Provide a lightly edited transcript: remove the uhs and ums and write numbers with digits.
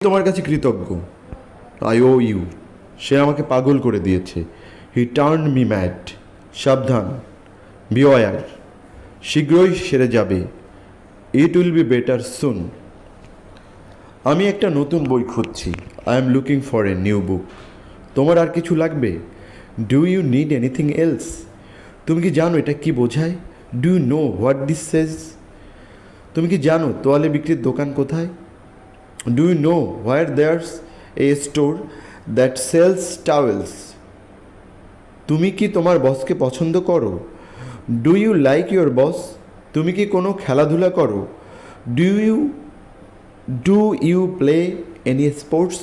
তোমার কাছে কৃতজ্ঞ। I O you. সে আমাকে পাগল করে দিয়েছে। He turn me mad. সাবধান, বিওয়ার। শীঘ্রই সেরে যাবে। It will be better soon. আমি একটা নতুন বই খুঁজছি। I am looking for a new book. তোমার আর কিছু লাগবে? Do you need anything else? তুমি কি জানো এটা কি বোঝায়? Do you know what this says? তুমি কি জানো তোয়ালে বিক্রির দোকান কোথায়? Do you know where there's a store that sells towels? তুমি কি তোমার বসকে পছন্দ করো? Do you like your boss? তুমি কি কোনো খেলাধুলা করো? Do you do you play any sports?